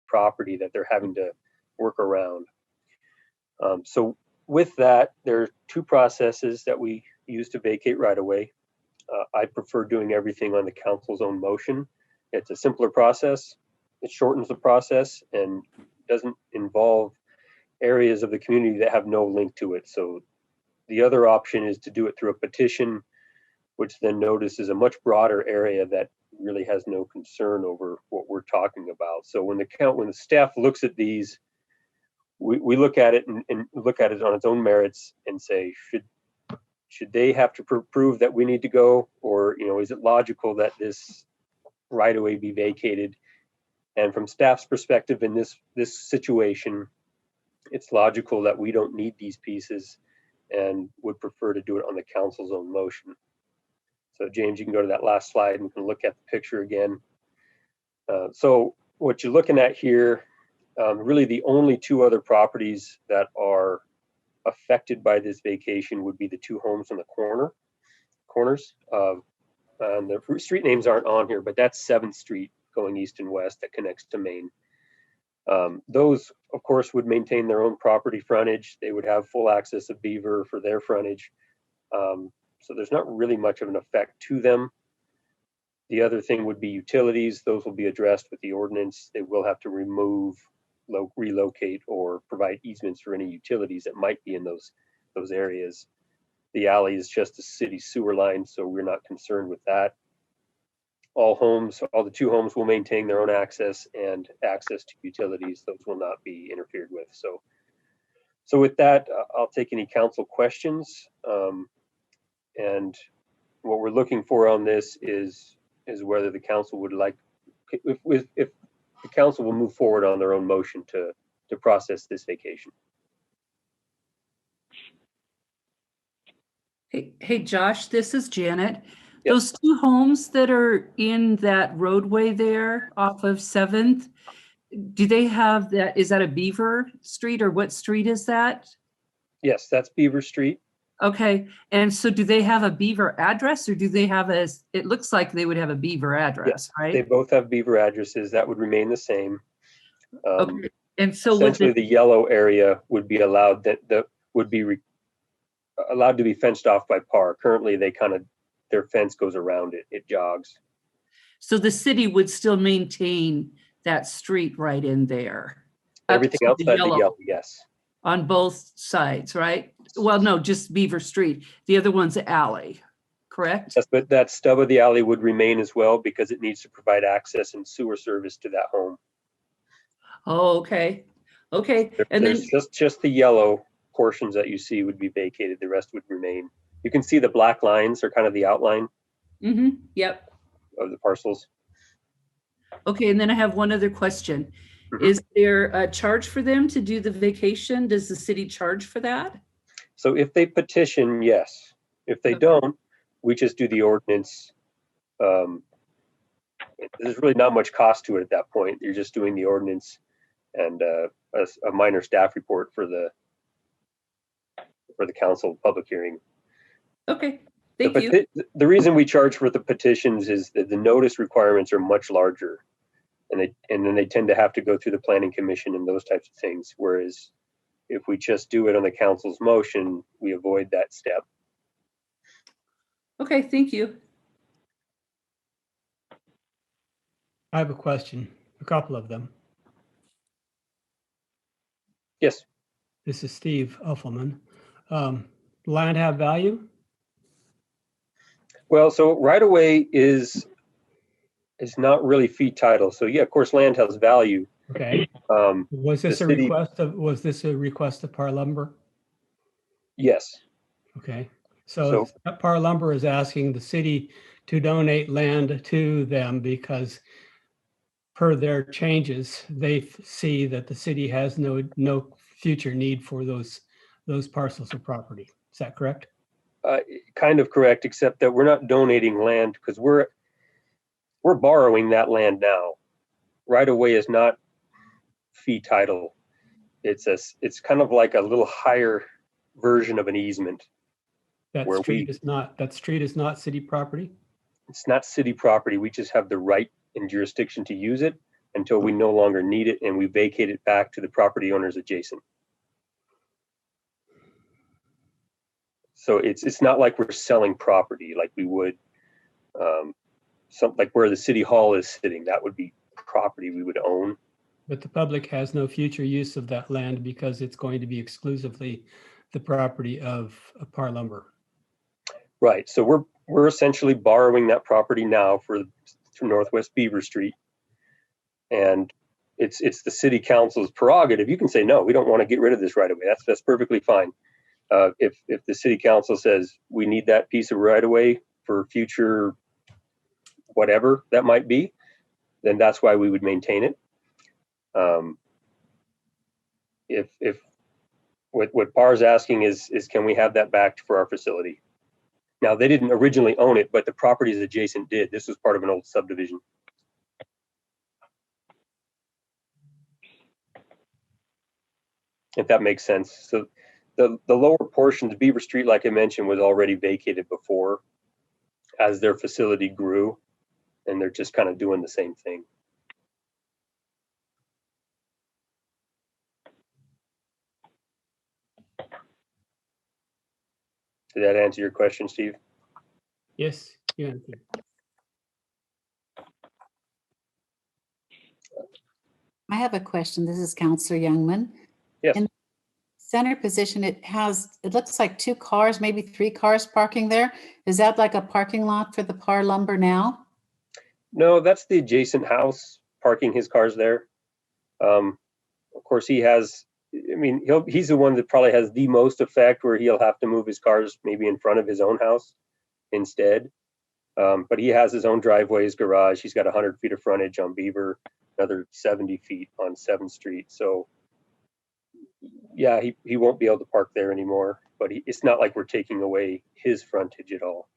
property that they're having to work around. So with that, there are two processes that we use to vacate right away. I prefer doing everything on the council's own motion. It's a simpler process. It shortens the process and doesn't involve areas of the community that have no link to it. So the other option is to do it through a petition, which then notices a much broader area that really has no concern over what we're talking about. So when the staff looks at these, we look at it and look at it on its own merits and say, should they have to prove that we need to go, or is it logical that this right of way be vacated? And from staff's perspective in this situation, it's logical that we don't need these pieces and would prefer to do it on the council's own motion. So James, you can go to that last slide and we can look at the picture again. So what you're looking at here, really the only two other properties that are affected by this vacation would be the two homes on the corners. The street names aren't on here, but that's 7th Street going east and west that connects to Main. Those, of course, would maintain their own property frontage. They would have full access of Beaver for their frontage. So there's not really much of an effect to them. The other thing would be utilities. Those will be addressed with the ordinance. They will have to remove, relocate, or provide easements for any utilities that might be in those areas. The alley is just a city sewer line, so we're not concerned with that. All the two homes will maintain their own access and access to utilities. Those will not be interfered with. So with that, I'll take any council questions. And what we're looking for on this is whether the council would like, if the council will move forward on their own motion to process this vacation. Hey, Josh, this is Janet. Yep. Those two homes that are in that roadway there off of 7th, do they have that? Is that a Beaver Street, or what street is that? Yes, that's Beaver Street. Okay. And so do they have a Beaver address, or do they have it looks like they would have a Beaver address, Yes, right? they both have Beaver addresses. That would remain the same. Okay. And so essentially the yellow area would be allowed, that would be allowed to be fenced off by PAR. Currently, their fence goes around it. It jogs. So the city would still maintain that street right in there. Everything outside the yellow, yes. On both sides, right? Well, no, just Beaver Street. The other one's the alley, correct? Yes, but that stub of the alley would remain as well because it needs to provide access and sewer service to that home. Oh, okay. Okay. And there's just the yellow portions that you see would be vacated. The rest would remain. You can see the black lines are kind of the outline. Mm-hmm. Yep. Of the parcels. Okay, and then I have one other question. Mm-hmm. Is there a charge for them to do the vacation? Does the city charge for that? So if they petition, yes. If they don't, we just do the ordinance. There's really not much cost to it at that point. You're just doing the ordinance and a minor staff report for the council public hearing. Okay, thank you. The reason we charge for the petitions is that the notice requirements are much larger, and then they tend to have to go through the planning commission and those types of things. Whereas if we just do it on the council's motion, we avoid that step. Okay, thank you. I have a question, a couple of them. Yes. This is Steve Uffelman. Land have value? Well, so right of way is not really fee title. So yeah, of course, land has value. Okay. Was this a request of Par Lumber? Yes. Okay. So Par Lumber is asking the city to donate land to them because per their changes, they see that the city has no future need for those parcels of property. Is that correct? Kind of correct, except that we're not donating land because we're borrowing that land now. Right of way is not fee title. It's kind of like a little higher version of an easement. That street is not city property? It's not city property. We just have the right and jurisdiction to use it, until we no longer need it and we vacate it back to the property owners adjacent. So it's not like we're selling property like we would, like where the city hall is sitting. That would be property we would own. But the public has no future use of that land because it's going to be exclusively the property of Par Lumber. Right. So we're essentially borrowing that property now for Northwest Beaver Street, and it's the city council's prerogative. You can say no, we don't want to get rid of this right away. That's perfectly fine. If the city council says we need that piece of right of way for future whatever that might be, then that's why we would maintain it. If what Par's asking is can we have that back for our facility? Now, they didn't originally own it, but the properties adjacent did. This was part of an old subdivision. If that makes sense. So the lower portion, the Beaver Street, like I mentioned, was already vacated before as their facility grew, and they're just kind of doing the same thing. Did that answer your question, Steve? Yes, yeah. I have a question. This is Counselor Youngman. Yes. In center position, it looks like 2 cars, maybe 3 cars parking there. Is that like a parking lot for the Par Lumber now? No, that's the adjacent house parking his cars there. Of course, he has, I mean, he's the one that probably has the most effect where he'll have to move his cars maybe in front of his own house instead. But he has his own driveway, his garage. He's got 100 feet of frontage on Beaver, another 70 feet on 7th Street. So yeah, he won't be able to park there anymore, but it's not like we're taking away his frontage at all.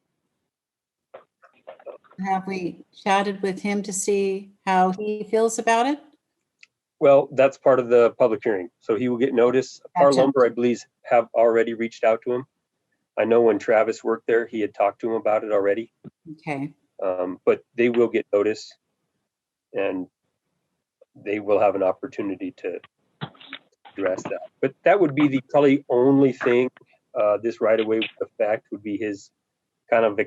Have we chatted with him to see how he feels about it? Well, that's part of the public hearing. So he will get notice. Par Gotcha. Lumber, I believe, have already reached out to him. I know when Travis worked there, he had talked to him about it already. Okay. But they will get notice, and they will have an opportunity to address that. But that would be the probably only thing this right away with effect would be his kind of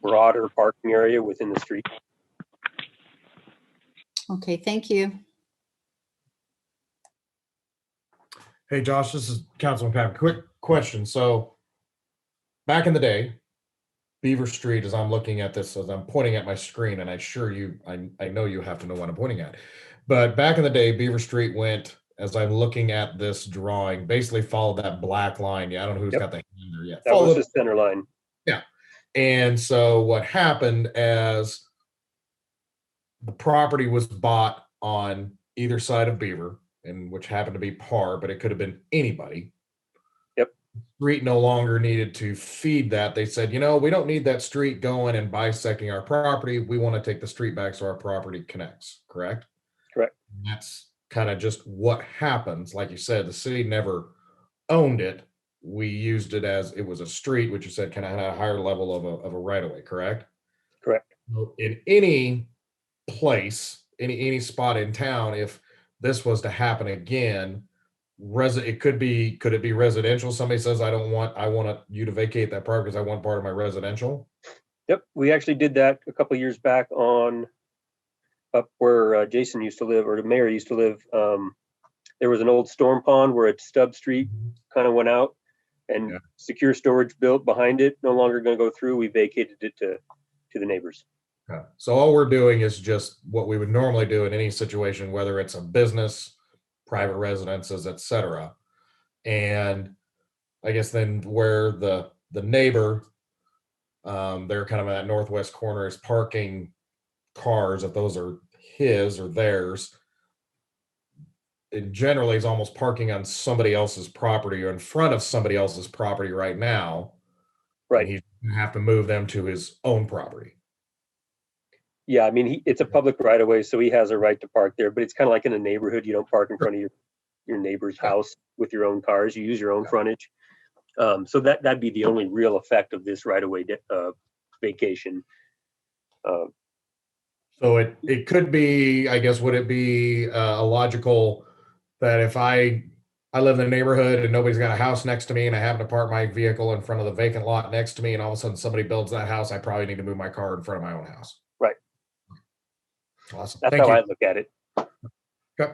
broader parking area within the street. Okay, thank you. Hey, Josh, this is Councilman Papp. Quick question. So back in the day, Beaver Street, as I'm looking at this, as I'm pointing at my screen, and I know you have to know what I'm pointing at. But back in the day, Beaver Street went, as I'm looking at this drawing, basically followed that black line. Yeah, I don't know who's got the hand there yet. That was the center line. Yeah. And so what happened as the property was bought on either side of Beaver, and which happened to be Par, but it could have been anybody. Yep. Street no longer needed to feed that. They said, you know, we don't need that street going and bisecting our property. We want to take the street back so our property connects, correct? Correct. And that's kind of just what happens. Like you said, the city never owned it. We used it as it was a street, which you said kind of had a higher level of a right of way, correct? Correct. In any place, any spot in town, if this was to happen again, could it be residential? Somebody says, I want you to vacate that part because I want part of my residential. Yep, we actually did that a couple of years back up where Jason used to live, or the mayor used to live. There was an old storm pond where a stub street kind of went out, and secure storage built behind it, no longer going to go through. We vacated it to the neighbors. Okay. So all we're doing is just what we would normally do in any situation, whether it's a business, private residences, etc. And I guess then where the neighbor, they're kind of in that northwest corner, is parking cars, if those are his or theirs, it generally is almost parking on somebody else's property or in front of somebody else's property right now. Right. He's gonna have to move them to his own property. Yeah, I mean, it's a public right of way, so he has a right to park there, but it's kind of like in a neighborhood. You don't park in front of your neighbor's house with your own cars. You use your own frontage. So that'd be the only real effect of this right of way vacation. So So it could be, I guess, would it be a logical that if I live in a neighborhood and nobody's got a house next to me and I happen to park my vehicle in front of the vacant lot next to me and all of a sudden somebody builds that house, I probably need to move my car in front of my own house. Right. Awesome. That's Thank how you. I look at it. Okay.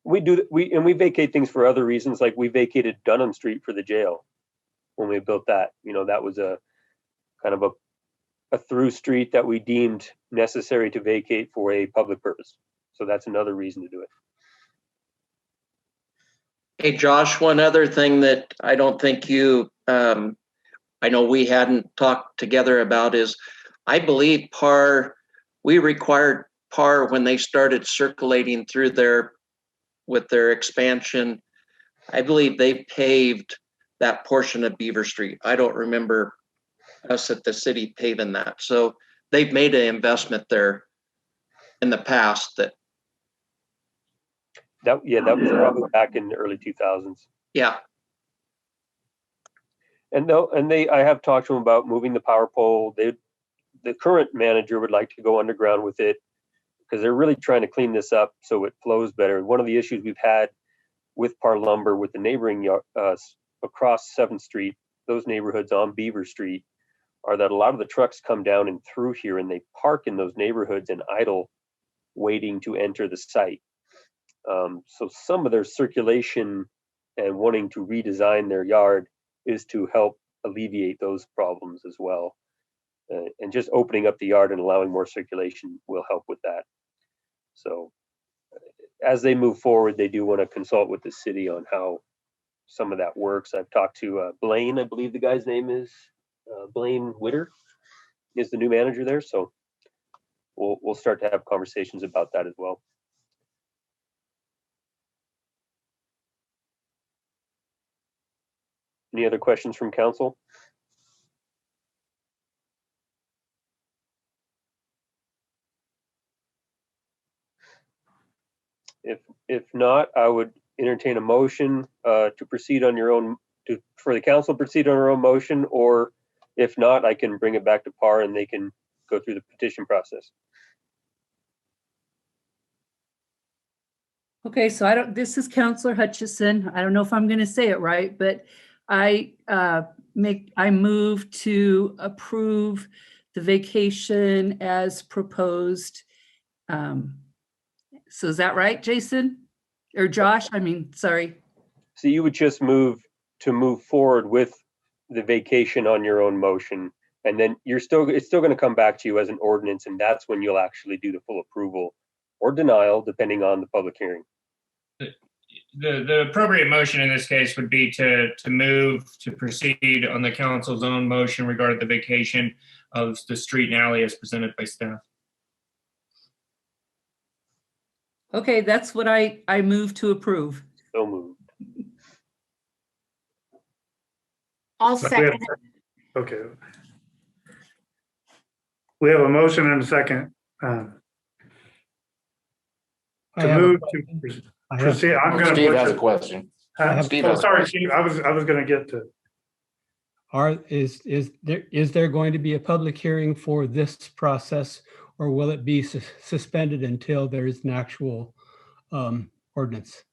We vacate things for other reasons, like we vacated Dunham Street for the jail when we built that. That was a kind of a through street that we deemed necessary to vacate for a public purpose. So that's another reason to do it. Hey, Josh, one other thing that I don't think I know we hadn't talked together about is, I believe we required PAR when they started circulating through with their expansion. I believe they paved that portion of Beaver Street. I don't remember us at the city paving that. So they've made an investment there in the past that was probably back in the early 2000s. Yeah. I have talked to them about moving the power pole. The current manager would like to go underground with it because they're really trying to clean this up so it flows better. One of the issues we've had with Par Lumber, with the neighboring across 7th Street, those neighborhoods on Beaver Street, are that a lot of the trucks come down and through here and they park in those neighborhoods and idle, waiting to enter the site. So some of their circulation and wanting to redesign their yard is to help alleviate those problems as well. And just opening up the yard and allowing more circulation will help with that. So as they move forward, they do want to consult with the city on how some of that works. I've talked to Blaine, I believe the guy's name is Blaine Witter, is the new manager there. So we'll start to have conversations about that as well. Any other questions from council? If not, I would entertain a motion to proceed on your own, for the council proceed on our own motion, or if not, I can bring it back to PAR and they can go through the petition process. Okay, so this is Counselor Hutchison. I don't know if I'm going to say it right, but I move to approve the vacation as proposed. So is that right, Jason? Or Josh? I mean, sorry. So you would just move forward with the vacation on your own motion, and then it's still going to come back to you as an ordinance, and that's when you'll actually do the full approval or denial, depending on the public hearing. The appropriate motion in this case would be to move to proceed on the council's own motion regarding the vacation of the street and alley as presented by staff. Okay, that's what I move to approve. So moved. I'll second it. Okay. We have a motion and a second I to have a move question. to I have- proceed. I'm going to. Steve has a question. Steve has a Sorry, question. Steve. I was going to get to. Is there going to be a public hearing for this process, or will it be suspended until there is an actual ordinance?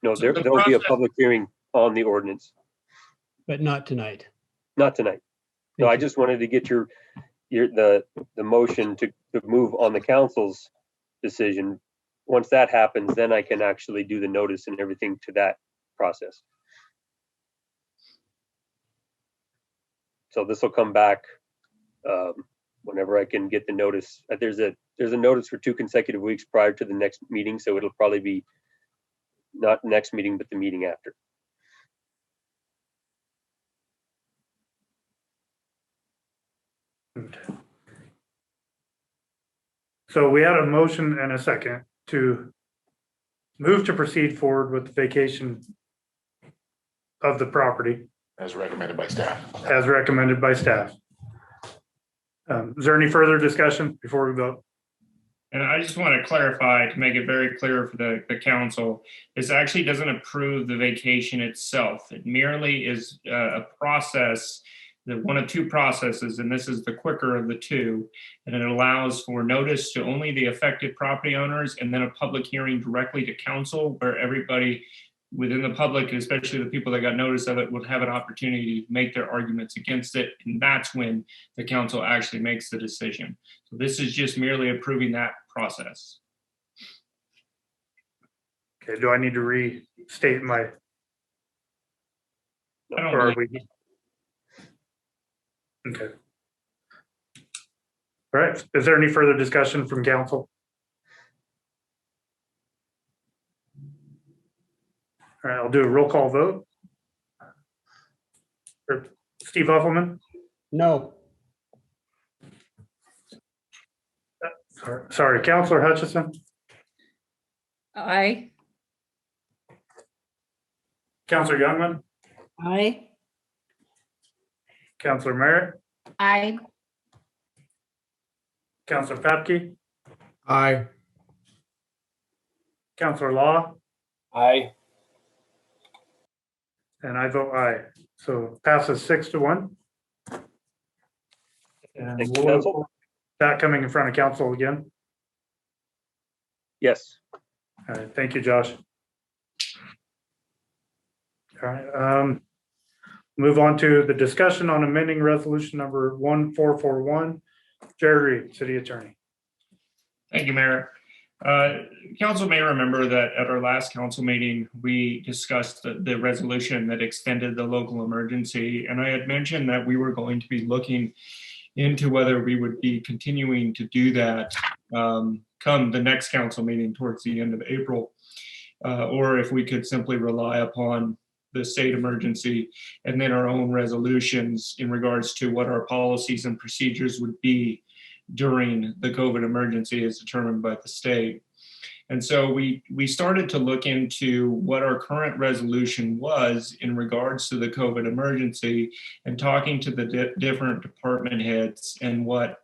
No, So there will be a process- public hearing on the ordinance, But not tonight. not tonight. No, Thank I you. just wanted to get the motion to move on the council's decision. Once that happens, then I can actually do the notice and everything to that process. So this will come back whenever I can get the notice. There's a notice for 2 consecutive weeks prior to the next meeting, so it'll probably be not next meeting, but the meeting after. So we had a motion and a second to move to proceed forward with the vacation of the property As recommended by staff. as recommended by staff. Is there any further discussion before we vote? And I just want to clarify to make it very clear for the council, this actually doesn't approve the vacation itself. It merely is a process one of two processes, and this is the quicker of the two, and it allows for notice to only the affected property owners and then a public hearing directly to council where everybody within the public, especially the people that got notice of it, would have an opportunity to make their arguments against it, and that's when the council actually makes the decision. So this is just merely approving that process. Okay, do I need to restate my? I don't Or are believe- we? Okay. All right, is there any further discussion from council? All right, I'll do a roll call vote. Steve Uffelman? No. Sorry, Counselor Hutchison, Aye. Counselor Youngman, Aye. Counselor Merritt, Aye. Counselor Papke, Aye. Counselor Law, Aye. and I vote aye. So passes 6-1. And Thank you, we'll look counsel. forward to that coming in front of council again. Yes. All right, thank you, Josh. All right, move on to the discussion on amending resolution number 1441. Jared Reed, City Attorney. Thank you, Mayor. Council may remember that at our last council meeting, we discussed the resolution that extended the local emergency. And I had mentioned that we were going to be looking into whether we would be continuing to do that come the next council meeting towards the end of April, or if we could simply rely upon the state emergency and then our own resolutions in regards to what our policies and procedures would be during the COVID emergency as determined by the state. And so we started to look into what our current resolution was in regards to the COVID emergency and talking to the different department heads and what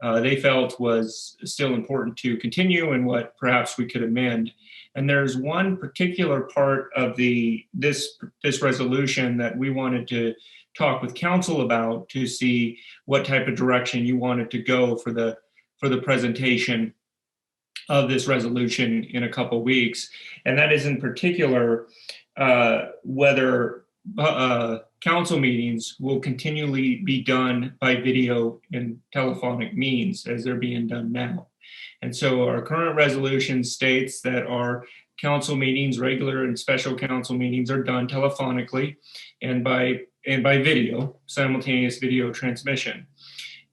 they felt was still important to continue and what perhaps we could amend. And there's one particular part of this resolution that we wanted to talk with council about to see what type of direction you wanted to go for the presentation of this resolution in a couple weeks. And that is in particular whether council meetings will continually be done by video and telephonic means as they're being done now. And so our current resolution states that our council meetings, regular and special council meetings, are done telephonically and by video, simultaneous video transmission.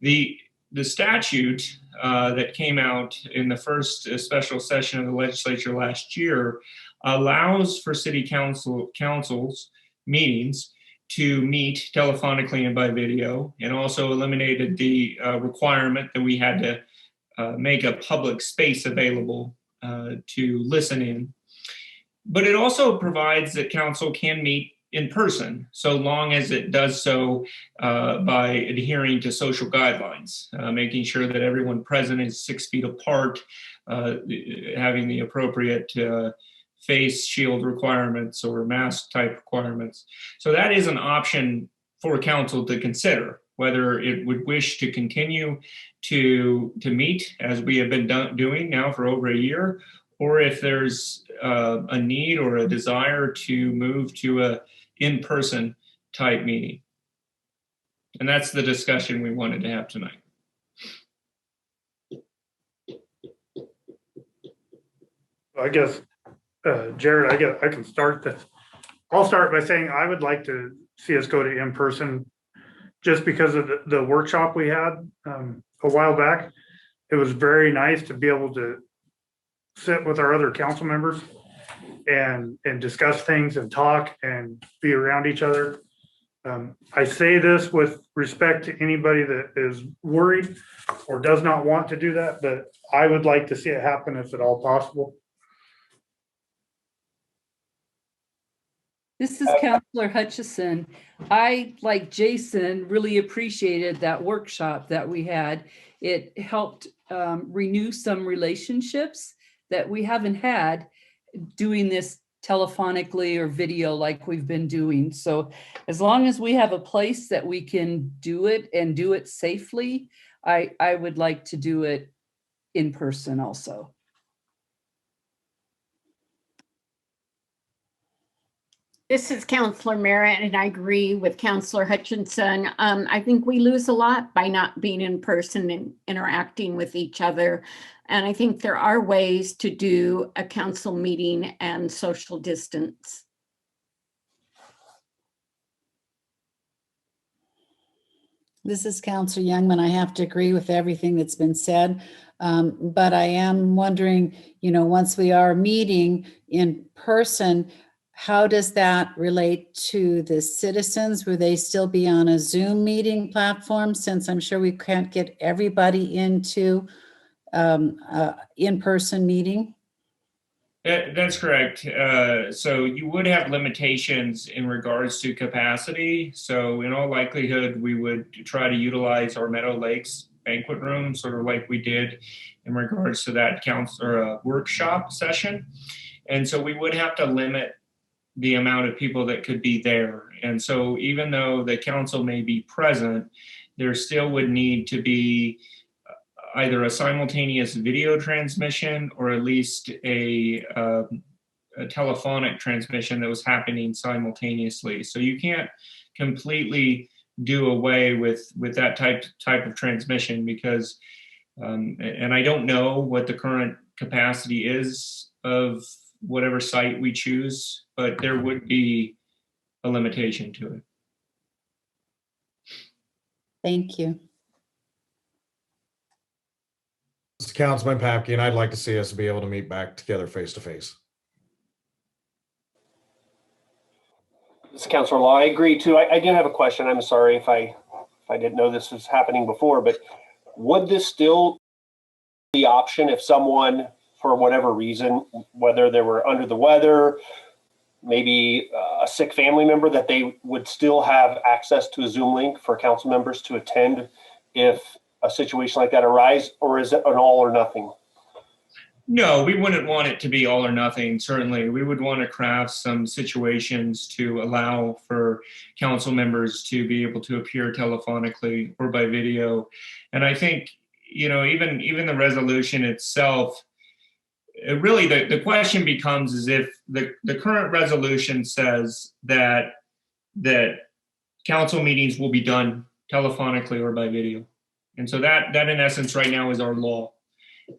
The statute that came out in the first special session of the legislature last year allows for city councils meetings to meet telephonically and by video, and also eliminated the requirement that we had to make a public space available to listen in. But it also provides that council can meet in person, so long as it does so by adhering to social guidelines, making sure that everyone present is 6 feet apart, having the appropriate face shield requirements or mask type requirements. So that is an option for council to consider, whether it would wish to continue to meet as we have been doing now for over a year, or if there's a need or a desire to move to a in-person type meeting. And that's the discussion we wanted to have tonight. I guess, Jared, I can start this. I'll start by saying I would like to see us go to in-person just because of the workshop we had a while back. It was very nice to be able to sit with our other council members and discuss things and talk and be around each other. I say this with respect to anybody that is worried or does not want to do that, but I would like to see it happen if at all possible. This is Counselor Hutchison. I, like Jason, really appreciated that workshop that we had. It helped renew some relationships that we haven't had doing this telephonically or video like we've been doing. So as long as we have a place that we can do it and do it safely, I would like to do it in person also. This is Counselor Merritt, and I agree with Counselor Hutchinson. I think we lose a lot by not being in person and interacting with each other. And I think there are ways to do a council meeting and social distance. This is Counselor Youngman. I have to agree with everything that's been said. But I am wondering, once we are meeting in person, how does that relate to the citizens? Will they still be on a Zoom meeting platform, since I'm sure we can't get everybody into in-person meeting? That's correct. So you would have limitations in regards to capacity. So in all likelihood, we would try to utilize our Meadow Lakes banquet room, sort of like we did in regards to that workshop session. And so we would have to limit the amount of people that could be there. And so even though the council may be present, there still would need to be either a simultaneous video transmission or at least a telephonic transmission that was happening simultaneously. So you can't completely do away with that type of transmission, because and I don't know what the current capacity is of whatever site we choose, but there would be a limitation to it. Thank you. This is Councilman Papke, and I'd like to see us be able to meet back together face to face. This is Councilor Law. I agree too. I do have a question. I'm sorry if I didn't know this was happening before, but would this still be the option if someone, for whatever reason, whether they were under the weather, maybe a sick family member, that they would still have access to a Zoom link for council members to attend if a situation like that arises, or is it an all or nothing? No, we wouldn't want it to be all or nothing. Certainly, we would want to craft some situations to allow for council members to be able to appear telephonically or by video. And I think, even the resolution itself, really the question becomes is if the current resolution says that council meetings will be done telephonically or by video. And so that in essence right now is our law.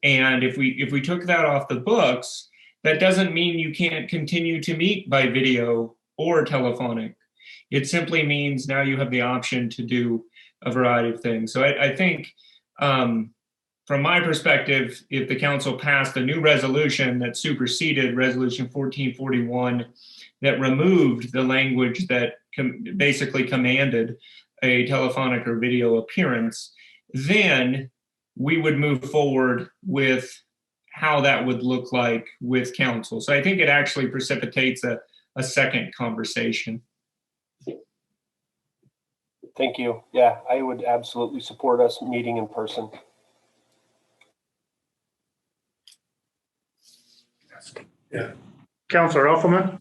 And if we took that off the books, that doesn't mean you can't continue to meet by video or telephonic. It simply means now you have the option to do a variety of things. So I think from my perspective, if the council passed a new resolution that superseded Resolution 1441, that removed the language that basically commanded a telephonic or video appearance, then we would move forward with how that would look like with council. So I think it actually precipitates a second conversation. Thank you. Yeah, I would absolutely support us meeting in person. Yeah. Counselor Elfelman,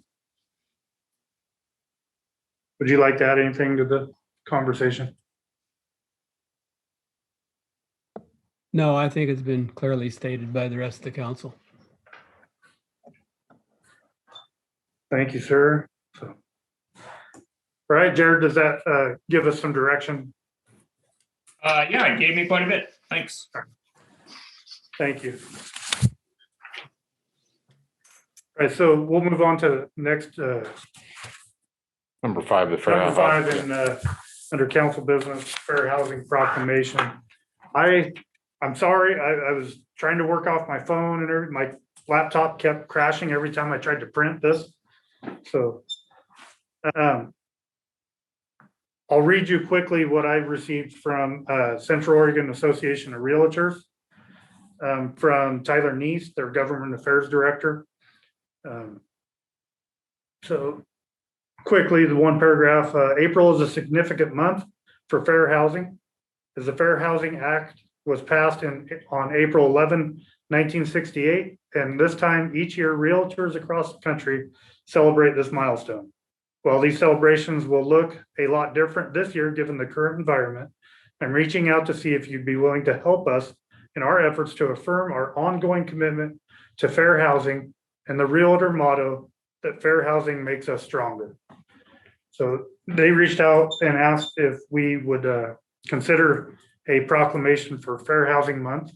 would you like to add anything to the conversation? No, I think it's been clearly stated by the rest of the council. Thank you, sir. So, all right, Jared, does that give us some direction? Yeah, it gave me quite a bit. Thanks. Thank you. All right, so we'll move on to next. Number 5, the fair Number 5 in under council business, fair housing proclamation. I'm sorry, I was trying to work off my phone and everything. My laptop kept crashing every time I tried to print this. So I'll read you quickly what I received from Central Oregon Association of Realtors, from Tyler Neese, their government affairs director. So quickly, the one paragraph, April is a significant month for fair housing, as the Fair Housing Act was passed on April 11, 1968, and this time each year, realtors across the country celebrate this milestone. While these celebrations will look a lot different this year, given the current environment, I'm reaching out to see if you'd be willing to help us in our efforts to affirm our ongoing commitment to fair housing and the realtor motto that fair housing makes us stronger. So they reached out and asked if we would consider a proclamation for Fair Housing Month.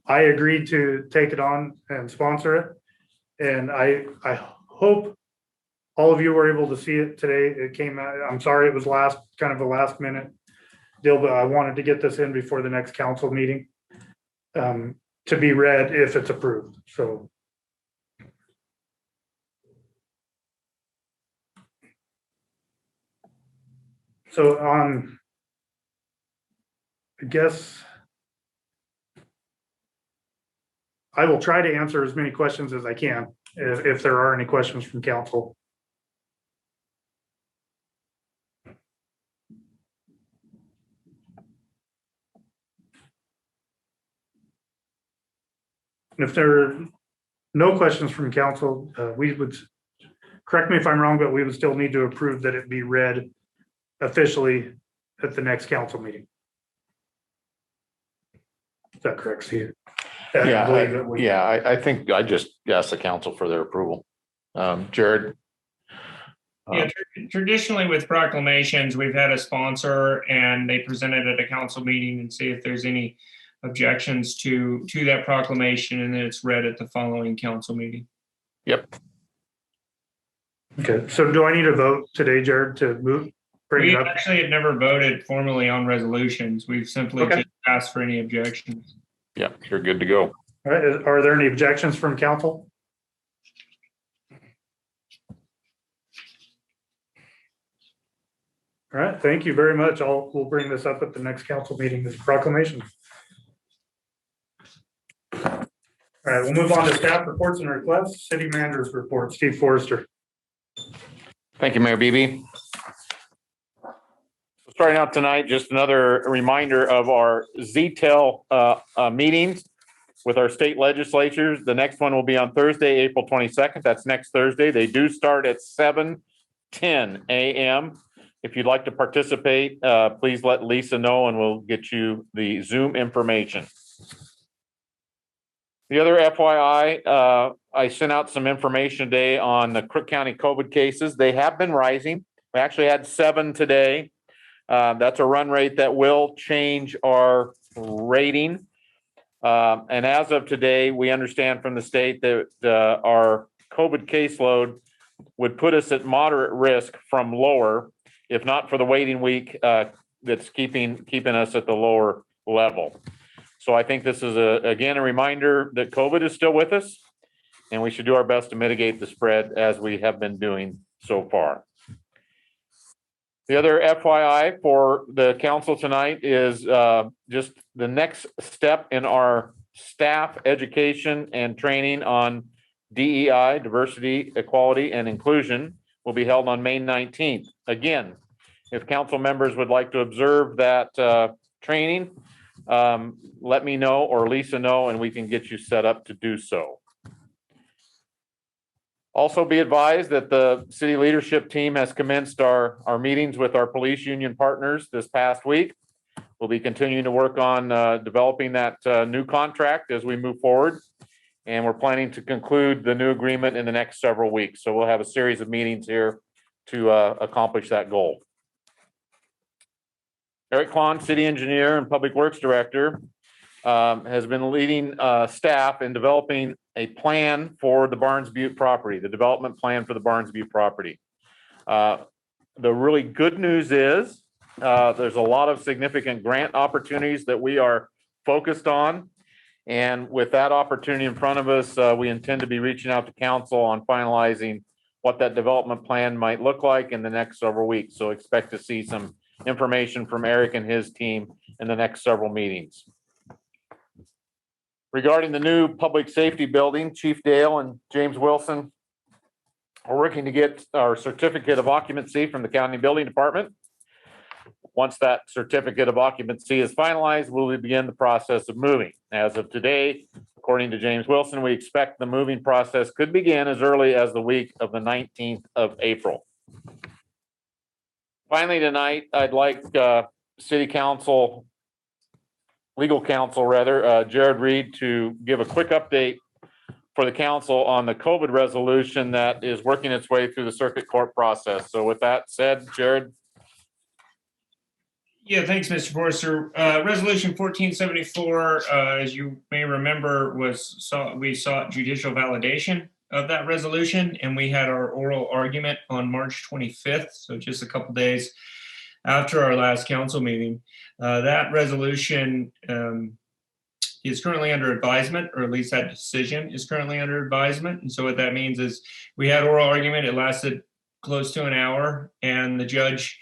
I agreed to take it on and sponsor it. And I hope all of you were able to see it today. It came out, I'm sorry, it was kind of a last minute deal, but I wanted to get this in before the next council meeting to be read if it's approved. So I guess I will try to answer as many questions as I can if there are any questions from council. And if there are no questions from council, we would, correct me if I'm wrong, but we would still need to approve that it be read officially at the next council meeting. Is that correct, Steve? I think I just asked the council for their approval. Jared? Yeah, traditionally with proclamations, we've had a sponsor and they present it at a council meeting and see if there's any objections to that proclamation, and then it's read at the following council meeting. Yep. Okay, so do I need a vote today, Jared, to bring We it up? actually had never voted formally on resolutions. We've simply just asked for any objections. Yeah, you're good to go. All right, are there any objections from council? All right, thank you very much. We'll bring this up at the next council meeting, this proclamation. All right, we'll move on to staff reports and requests. City manager's report, Steve Forrester. Thank you, Mayor Beebe. Starting out tonight, just another reminder of our ZTEL meetings with our state legislatures. The next one will be on Thursday, April 22nd. That's next Thursday. They do start at 7:10 a.m. If you'd like to participate, please let Lisa know and we'll get you the Zoom information. The other FYI, I sent out some information today on the Crook County COVID cases. They have been rising. We actually had 7 today. That's a run rate that will change our rating. And as of today, we understand from the state that our COVID caseload would put us at moderate risk from lower, if not for the waiting week that's keeping us at the lower level. So I think this is again a reminder that COVID is still with us, and we should do our best to mitigate the spread as we have been doing so far. The other FYI for the council tonight is just the next step in our staff education and training on DEI, diversity, equality, and inclusion will be held on May 19th. Again, if council members would like to observe that training, let me know or Lisa know, and we can get you set up to do so. Also be advised that the city leadership team has commenced our meetings with our police union partners this past week. We'll be continuing to work on developing that new contract as we move forward. And we're planning to conclude the new agreement in the next several weeks. So we'll have a series of meetings here to accomplish that goal. Eric Klon, city engineer and public works director, has been leading staff in developing a plan for the Barnes Butte property, the development plan for the Barnes Butte property. The really good news is there's a lot of significant grant opportunities that we are focused on. And with that opportunity in front of us, we intend to be reaching out to council on finalizing what that development plan might look like in the next several weeks. So expect to see some information from Eric and his team in the next several meetings. Regarding the new public safety building, Chief Dale and James Wilson are working to get our certificate of occupancy from the county building department. Once that certificate of occupancy is finalized, we'll begin the process of moving. As of today, according to James Wilson, we expect the moving process could begin as early as the week of the 19th of April. Finally, tonight, I'd like City Council, Legal Counsel rather, Jared Reed, to give a quick update for the council on the COVID resolution that is working its way through the circuit court process. So with that said, Jared. Yeah, thanks, Mr. Forrester. Resolution 1474, as you may remember, we sought judicial validation of that resolution, and we had our oral argument on March 25th, so just a couple days after our last council meeting. That resolution is currently under advisement, or at least that decision is currently under advisement. And so what that means is we had oral argument. It lasted close to an hour, and the judge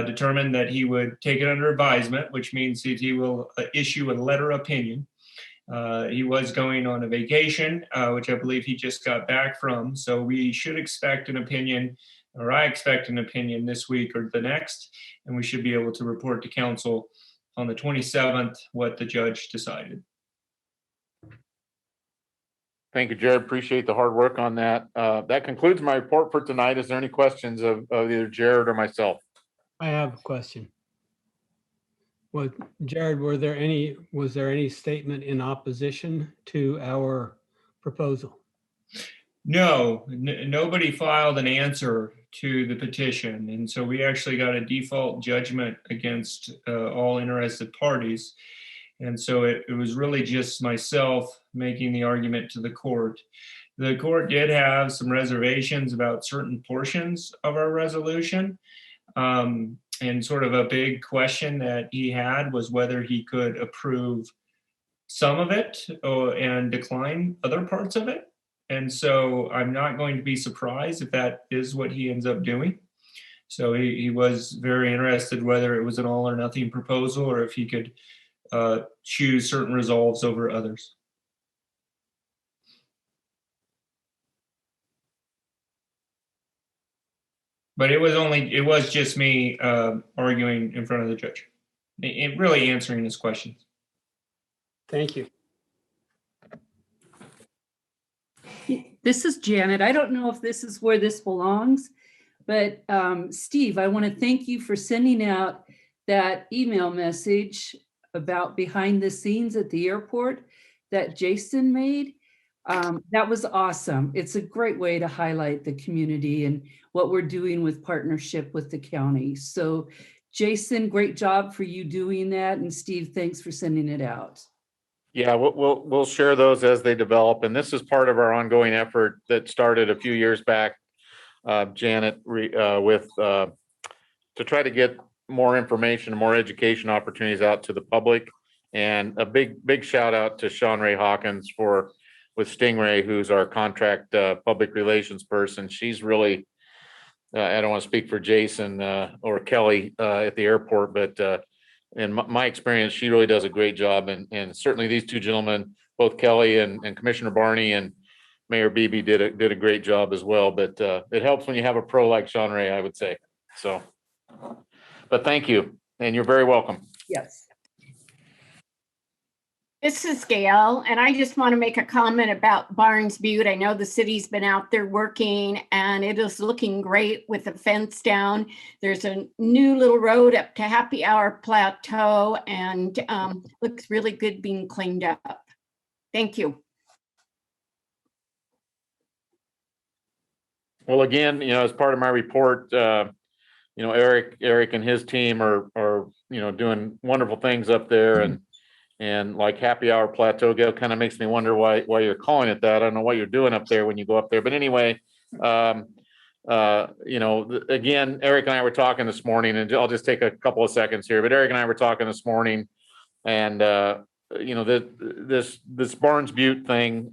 determined that he would take it under advisement, which means that he will issue a letter of opinion. He was going on a vacation, which I believe he just got back from. So we should expect an opinion, or I expect an opinion this week or the next, and we should be able to report to council on the 27th what the judge decided. Thank you, Jared. Appreciate the hard work on that. That concludes my report for tonight. Is there any questions of either Jared or myself? I have a question. Jared, was there any statement in opposition to our proposal? No, nobody filed an answer to the petition. And so we actually got a default judgment against all interested parties. And so it was really just myself making the argument to the court. The court did have some reservations about certain portions of our resolution. And sort of a big question that he had was whether he could approve some of it and decline other parts of it. And so I'm not going to be surprised if that is what he ends up doing. So he was very interested whether it was an all or nothing proposal or if he could choose certain resolves over others. But it was just me arguing in front of the judge, and really answering his questions. Thank you. This is Janet. I don't know if this is where this belongs, but Steve, I want to thank you for sending out that email message about behind the scenes at the airport that Jason made. That was awesome. It's a great way to highlight the community and what we're doing with partnership with the county. So Jason, great job for you doing that. And Steve, thanks for sending it out. Yeah, we'll share those as they develop. And this is part of our ongoing effort that started a few years back, Janet, to try to get more information and more education opportunities out to the public. And a big shout out to Sean Ray Hawkins with Stingray, who's our contract public relations person. She's really, I don't want to speak for Jason or Kelly at the airport, but in my experience, she really does a great job. And certainly these two gentlemen, both Kelly and Commissioner Barney and Mayor Beebe did a great job as well. But it helps when you have a pro like Sean Ray, I would say. So, but thank you, and you're very welcome. Yes. This is Gail, and I just want to make a comment about Barnes Butte. I know the city's been out there working, and it is looking great with the fence down. There's a new little road up to Happy Hour Plateau, and looks really good being cleaned up. Thank you. Well, again, as part of my report, Eric and his team are doing wonderful things up there, and like Happy Hour Plateau, Gail, kind of makes me wonder why you're calling it that. I don't know what you're doing up there when you go up there, but anyway, again, Eric and I were talking this morning, and I'll just take a couple of seconds here. But Eric and I were talking this morning, and this Barnes Butte thing.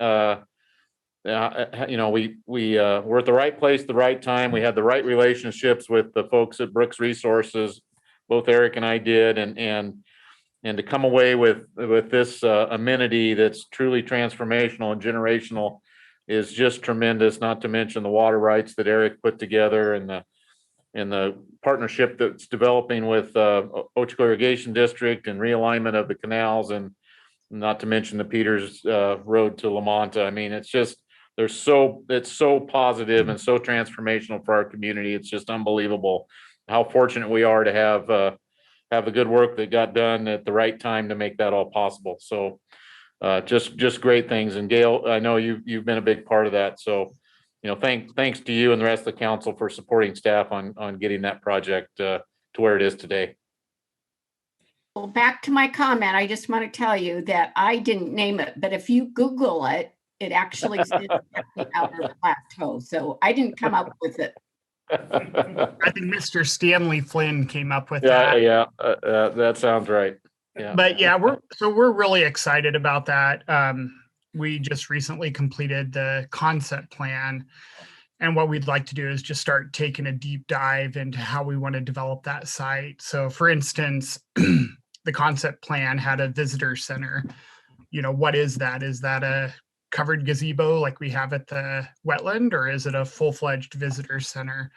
We were at the right place at the right time. We had the right relationships with the folks at Brooks Resources. Both Eric and I did, and to come away with this amenity that's truly transformational and generational is just tremendous. Not to mention the water rights that Eric put together and the partnership that's developing with Ochoco Irrigation District and realignment of the canals and not to mention the Peters Road to Lamont. I mean, it's just, it's so positive and so transformational for our community. It's just unbelievable how fortunate we are to have the good work that got done at the right time to make that all possible. So just great things. And Gail, I know you've been a big part of that. So, thanks to you and the rest of the council for supporting staff on getting that project to where it is today. Well, back to my comment, I just want to tell you that I didn't name it, but if you Google it, it actually says the Outer Plateau. So I didn't come up with it. I think Mr. Stanley Flynn came up with that. Yeah, that sounds right. Yeah. But yeah, we're really excited about that. We just recently completed the concept plan, and what we'd like to do is just start taking a deep dive into how we want to develop that site. So for instance, the concept plan had a visitor center. What is that? Is that a covered gazebo like we have at the wetland, or is it a full-fledged visitor center?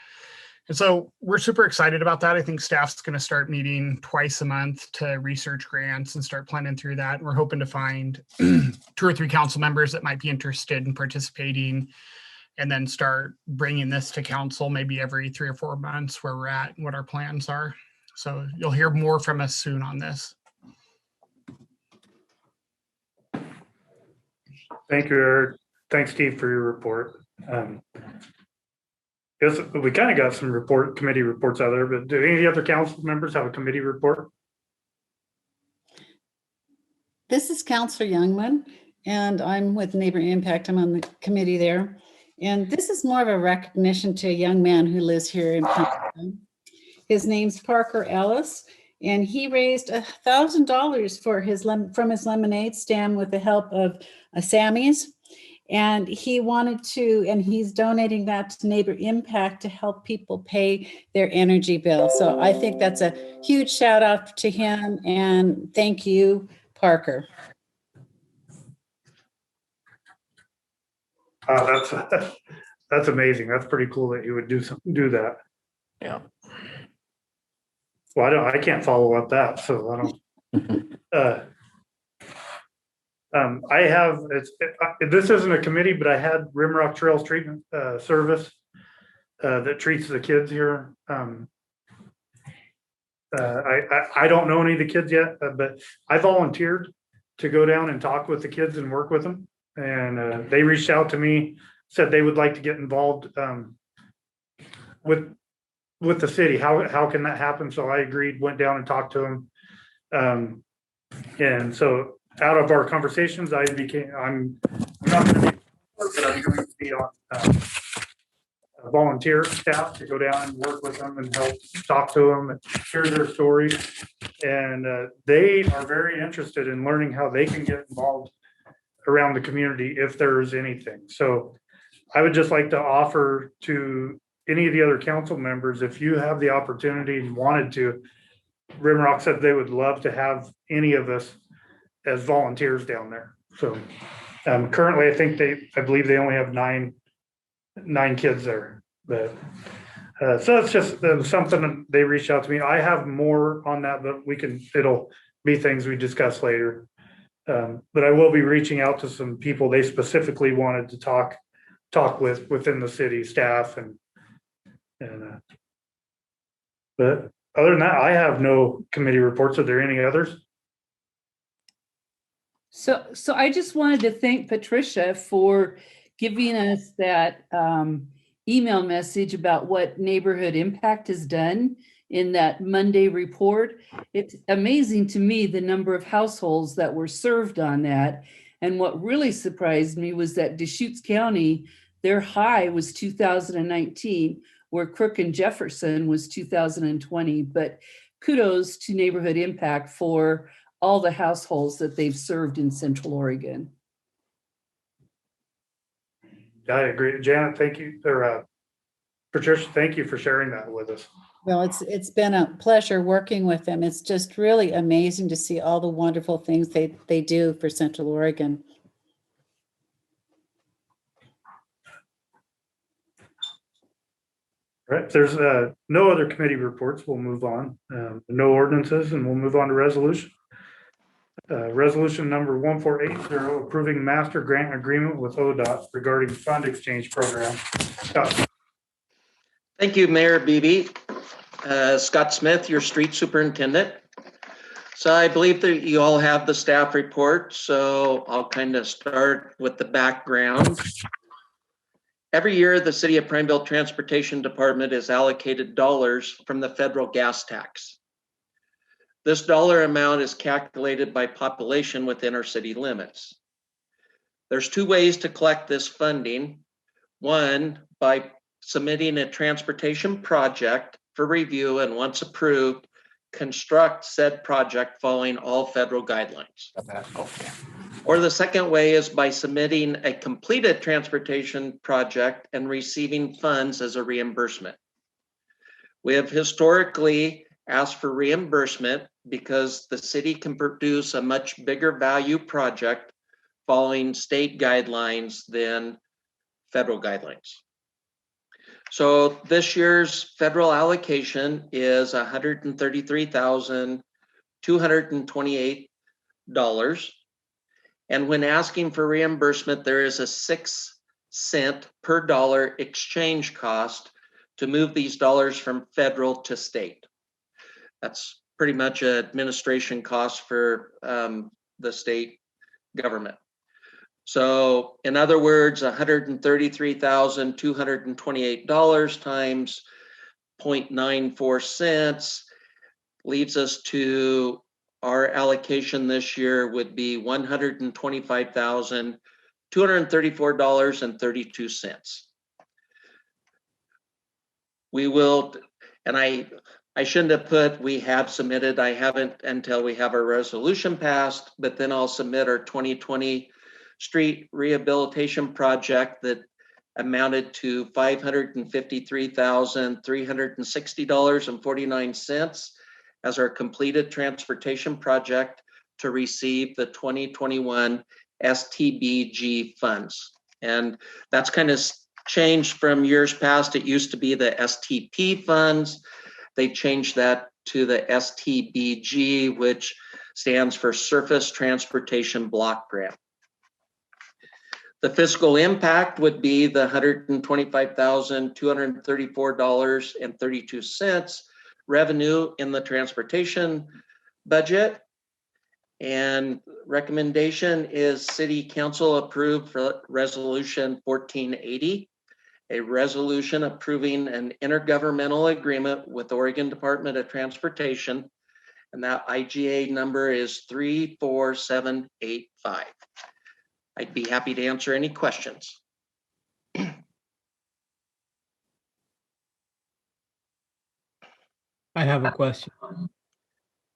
And so we're super excited about that. I think staff's going to start meeting twice a month to research grants and start planning through that. And we're hoping to find 2 or 3 council members that might be interested in participating, and then start bringing this to council maybe every 3 or 4 months, where we're at and what our plans are. So you'll hear more from us soon on this. Thank you, Eric. Thanks, Steve, for your report. Guess we kind of got some committee reports out there, but do any of the other council members have a committee report? This is Councilor Youngman, and I'm with Neighbor Impact. I'm on the committee there. And this is more of a recognition to a young man who lives here in Prineville. His name's Parker Ellis, and he raised $1,000 from his lemonade stand with the help of Sammy's. And he wanted to, and he's donating that to Neighbor Impact to help people pay their energy bill. So I think that's a huge shout out to him, and thank you, Parker. That's amazing. That's pretty cool that you would do that. Yeah. Well, I can't follow up that, so I don't. I have, this isn't a committee, but I had Rimrock Trails Treatment Service that treats the kids here. I don't know any of the kids yet, but I volunteered to go down and talk with the kids and work with them. And they reached out to me, said they would like to get involved with the city. How can that happen? So I agreed, went down and talked to them. And so out of our conversations, I'm not going to be, but I'm going to be on volunteer staff to go down and work with them and help talk to them and share their story. And they are very interested in learning how they can get involved around the community if there's anything. So I would just like to offer to any of the other council members, if you have the opportunity and wanted to, Rimrock said they would love to have any of us as volunteers down there. So currently I believe they only have nine kids there, but so it's just something they reached out to me. I have more on that, but it'll be things we discuss later. But I will be reaching out to some people they specifically wanted to talk with within the city staff and but other than that, I have no committee reports. Are there any others? So I just wanted to thank Patricia for giving us that email message about what Neighborhood Impact has done in that Monday report. It's amazing to me the number of households that were served on that. And what really surprised me was that Deschutes County, their high was 2019, where Crook and Jefferson was 2020. But kudos to Neighborhood Impact for all the households that they've served in Central Oregon. I agree. Janet, thank you. Or Patricia, thank you for sharing that with us. Well, it's been a pleasure working with them. It's just really amazing to see all the wonderful things they do for Central Oregon. All right, there's no other committee reports. We'll move on. No ordinances, and we'll move on to resolution. Resolution number 1480, approving master grant agreement with ODOT regarding fund exchange program. Scott. Thank you, Mayor Beebe. Scott Smith, your street superintendent. So I believe that you all have the staff report, so I'll kind of start with the background. Every year, the City of Prineville Transportation Department is allocated dollars from the federal gas tax. This dollar amount is calculated by population within our city limits. There's two ways to collect this funding. One, by submitting a transportation project for review, and once approved, construct said project following all federal guidelines. Okay. Or the second way is by submitting a completed transportation project and receiving funds as a reimbursement. We have historically asked for reimbursement because the city can produce a much bigger value project following state guidelines than federal guidelines. So this year's federal allocation is $133,228. And when asking for reimbursement, there is a 6 cent per dollar exchange cost to move these dollars from federal to state. That's pretty much an administration cost for the state government. So in other words, $133,228 times 0.94 cents leads us to our allocation this year would be $125,234.32. We will, and I shouldn't have put we have submitted, I haven't until we have our resolution passed, but then I'll submit our 2020 street rehabilitation project that amounted to $553,360.49 as our completed transportation project to receive the 2021 STBG funds. And that's kind of changed from years past. It used to be the STP funds. They changed that to the STBG, which stands for Surface Transportation Block Grant. The fiscal impact would be the $125,234.32 revenue in the transportation budget. And recommendation is City Council approve for Resolution 1480, a resolution approving an intergovernmental agreement with Oregon Department of Transportation. And that IGA number is 34785. I'd be happy to answer any questions. I have a question.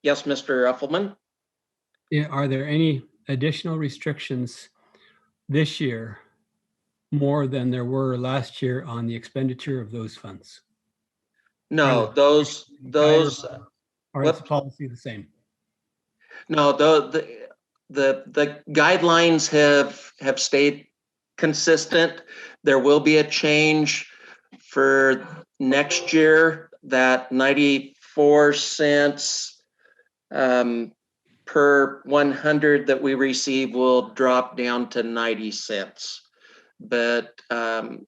Yes, Mr. Uffelman. Are there any additional restrictions this year more than there were last year on the expenditure of those funds? No, those or is the policy the same? No, the guidelines have stayed consistent. There will be a change for next year. That 94 cents per 100 that we receive will drop down to 90 cents. But the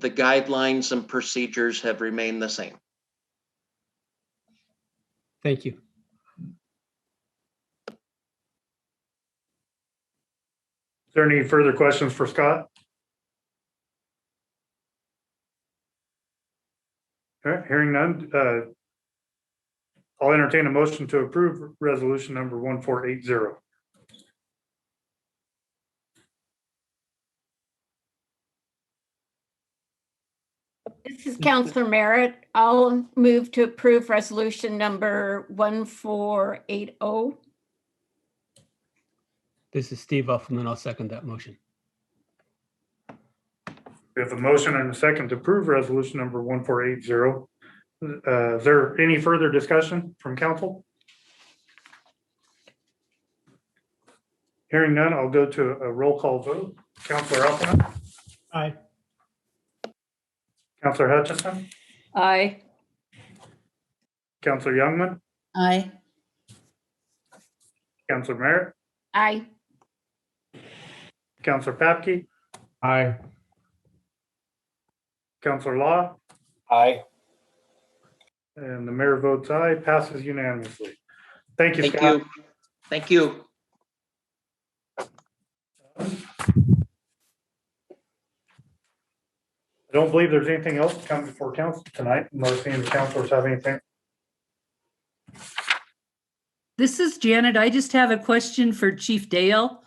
guidelines and procedures have remained the same. Thank you. Is there any further questions for Scott? All right, hearing none, I'll entertain a motion to approve resolution number 1480. This is Counselor Merritt. I'll move to approve resolution number 1480. This is Steve Uffelman. I'll second that motion. We have a motion and a second to approve resolution number 1480. Is there any further discussion from council? Hearing none, I'll go to a roll call vote. Counselor Uffelman. Aye. Counselor Hutchison. Aye. Counselor Youngman. Aye. Counselor Merritt, Aye. Counselor Papke, Aye. Counselor Law, Aye. and the mayor votes aye, passes unanimously. Thank you, Thank Scott. you. Thank you. I don't believe there's anything else to come before council tonight, unless any of the councilors have anything. This is Janet. I just have a question for Chief Dale.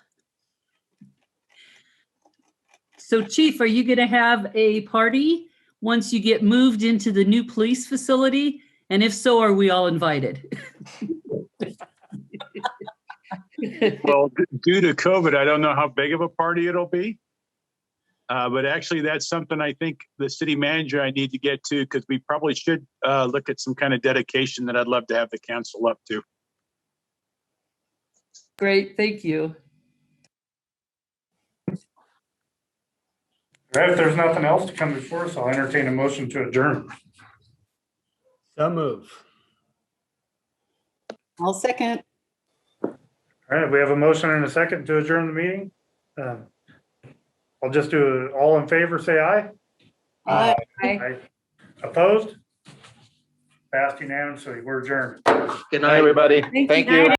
So Chief, are you going to have a party once you get moved into the new police facility? And if so, are we all invited? Well, due to COVID, I don't know how big of a party it'll be. But actually, that's something I think the city manager I need to get to, because we probably should look at some kind of dedication that I'd love to have the council up to. Great, thank you. All right, if there's nothing else to come before us, I'll entertain a motion to adjourn. So move. I'll second. All right, we have a motion and a second to adjourn the meeting. I'll just do all in favor, say aye. Aye. Aye. Opposed? Passed unanimously. We're adjourned. Good Hi, night. everybody. Thank you. Thank you.